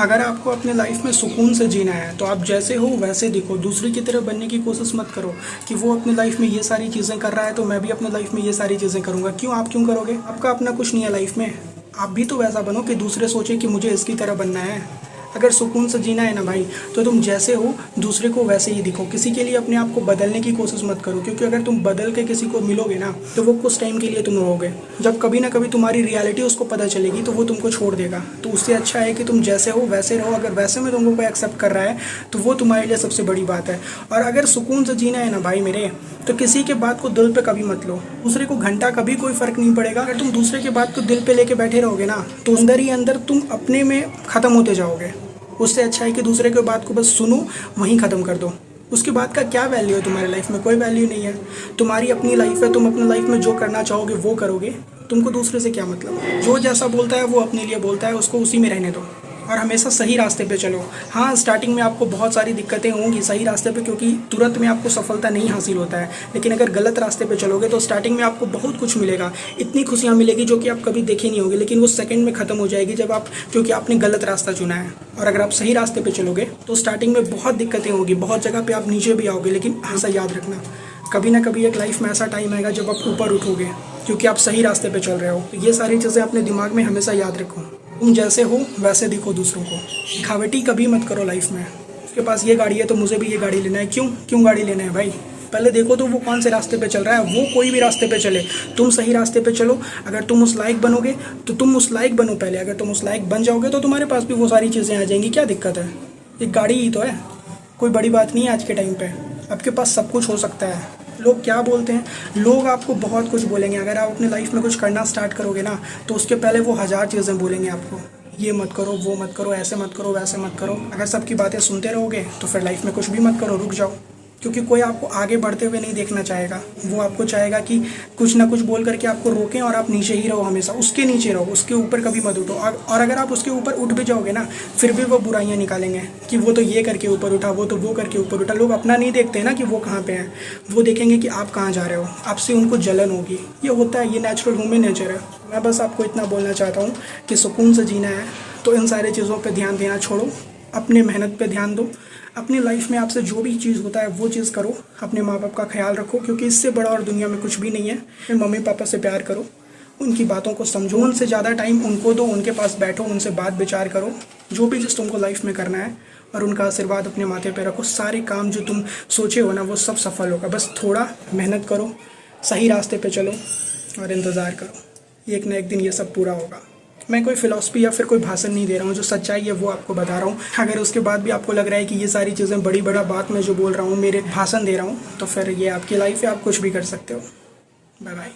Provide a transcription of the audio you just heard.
अगर आपको अपने लाइफ में सुकून से जीना है तो आप जैसे हो वैसे दिखो। दूसरे की तरह बनने की कोशिश मत करो कि वो अपने लाइफ में ये सारी चीज़ें कर रहा है तो मैं भी अपने लाइफ में ये सारी चीज़ें करूँगा। क्यों? आप क्यों करोगे? आपका अपना कुछ नहीं है लाइफ में। आप भी तो वैसा बनो कि दूसरे सोचे कि मुझे इसकी तरह बनना है। अगर सुकून से जीना है ना भाई, तो तुम जैसे हो दूसरे को वैसे ही दिखो। किसी के लिए अपने आप को बदलने की कोशिश मत करो, क्योंकि अगर तुम बदल के किसी को मिलोगे ना तो वो कुछ टाइम के लिए तुम रहोगे। जब कभी ना कभी तुम्हारी रियलिटी उसको पता चलेगी तो वो तुमको छोड़ देगा। तो उससे अच्छा है कि तुम जैसे हो वैसे रहो। अगर वैसे में तुमको कोई एक्सेप्ट कर रहा है तो वो तुम्हारे लिए सबसे बड़ी बात है। और अगर सुकून से जीना है ना भाई मेरे, तो किसी के बात को दिल पे कभी मत लो। दूसरे को घंटा कभी कोई फ़र्क नहीं पड़ेगा। अगर तुम दूसरे के बात को दिल पे लेके बैठे रहोगे ना तो अंदर ही अंदर तुम अपने में ख़त्म होते जाओगे। उससे अच्छा है कि दूसरे के बात को बस सुनो, वहीं ख़त्म कर दो। उसके बाद का क्या वैल्यू है तुम्हारी लाइफ में? कोई वैल्यू नहीं है। तुम्हारी अपनी लाइफ है, तुम अपनी लाइफ में जो करना चाहोगे वो करोगे। तुमको दूसरे से क्या मतलब? जो जैसा बोलता है वो अपने लिए बोलता है, उसको उसी में रहने दो और हमेशा सही रास्ते पे चलो। हाँ, स्टार्टिंग में आपको बहुत सारी दिक्कतें होंगी सही रास्ते पे, क्योंकि तुरंत में आपको सफलता नहीं हासिल होता है। लेकिन अगर गलत रास्ते पे चलोगे तो स्टार्टिंग में आपको बहुत कुछ मिलेगा, इतनी खुशियाँ मिलेगी जो कि आप कभी देखे नहीं होंगे। लेकिन वो सेकंड में ख़त्म हो जाएगी जब आप, क्योंकि आपने गलत रास्ता चुना है। और अगर आप सही रास्ते पर चलोगे तो स्टार्टिंग में बहुत दिक्कतें होगी, बहुत जगह पर आप नीचे भी आओगे, लेकिन हमेशा याद रखना कभी ना कभी एक लाइफ में ऐसा टाइम आएगा जब आप ऊपर उठोगे, क्योंकि आप सही रास्ते पे चल रहे हो। तो ये सारी चीज़ें अपने दिमाग में हमेशा याद रखो। तुम जैसे हो वैसे दिखो दूसरों को। दिखावटी कभी मत करो लाइफ में। उसके पास ये गाड़ी है तो मुझे भी ये गाड़ी लेना है। क्यों गाड़ी लेना है भाई? पहले देखो तो वो कौन से रास्ते पे चल रहा है। वो कोई भी रास्ते पे चले, तुम सही रास्ते पे चलो। अगर तुम उस लायक बनोगे तो तुम उस लायक बनो पहले। अगर तुम उस लायक बन जाओगे तो तुम्हारे पास भी वो सारी चीज़ें आ जाएंगी। क्या दिक्कत है? एक गाड़ी ही तो है, कोई बड़ी बात नहीं है। आज के टाइम पे आपके पास सब कुछ हो सकता है। लोग क्या बोलते हैं? लोग आपको बहुत कुछ बोलेंगे। अगर आप अपने लाइफ में कुछ करना स्टार्ट करोगे ना तो उसके पहले वो 1000 चीज़ें बोलेंगे आपको। ये मत करो, वो मत करो, ऐसे मत करो, वैसे मत करो। अगर सबकी बातें सुनते रहोगे तो फिर लाइफ में कुछ भी मत करो, रुक जाओ। क्योंकि कोई आपको आगे बढ़ते हुए नहीं देखना चाहेगा। वो आपको चाहेगा कि कुछ ना कुछ बोल करके आपको रोकें और आप नीचे ही रहो, हमेशा उसके नीचे रहो, उसके ऊपर कभी मत उठो। और अगर आप उसके ऊपर उठ भी जाओगे ना फिर भी वो बुराइयां निकालेंगे कि वो तो ये करके ऊपर उठा, वो तो वो करके ऊपर उठा। लोग अपना नहीं देखते ना कि वो कहाँ पे हैं, वो देखेंगे कि आप कहाँ जा रहे हो। आपसे उनको जलन होगी। ये होता है, ये नेचुरल ह्यूमन नेचर है। मैं बस आपको इतना बोलना चाहता हूँ कि सुकून से जीना है तो इन सारी चीज़ों पर ध्यान देना छोड़ो, अपने मेहनत पे ध्यान दो। अपनी लाइफ में आपसे जो भी चीज़ होता है वो चीज़ करो। अपने माँ बाप का ख्याल रखो, क्योंकि इससे बड़ा और दुनिया में कुछ भी नहीं है। फिर मम्मी पापा से प्यार करो, उनकी बातों को समझो, उनसे ज़्यादा टाइम उनको दो, उनके पास बैठो, उनसे बात विचार करो। जो भी चीज़ तुमको लाइफ में करना है, और उनका आशीर्वाद अपने माथे पे रखो। सारे काम जो तुम सोचे हो ना वो सब सफल होगा। बस थोड़ा मेहनत करो, सही रास्ते पे चलो और इंतज़ार करो। एक ना एक दिन ये सब पूरा होगा। मैं कोई फिलॉसफी या फिर कोई भाषण नहीं दे रहा हूँ, जो सच्चाई है वो आपको बता रहा हूँ। अगर उसके बाद भी आपको लग रहा है कि ये सारी चीज़ें बड़ी बड़ा बात मैं जो बोल रहा हूँ, मेरे भाषण दे रहा हूँ, तो फिर ये आपकी लाइफ है, आप कुछ भी कर सकते हो। Bye bye.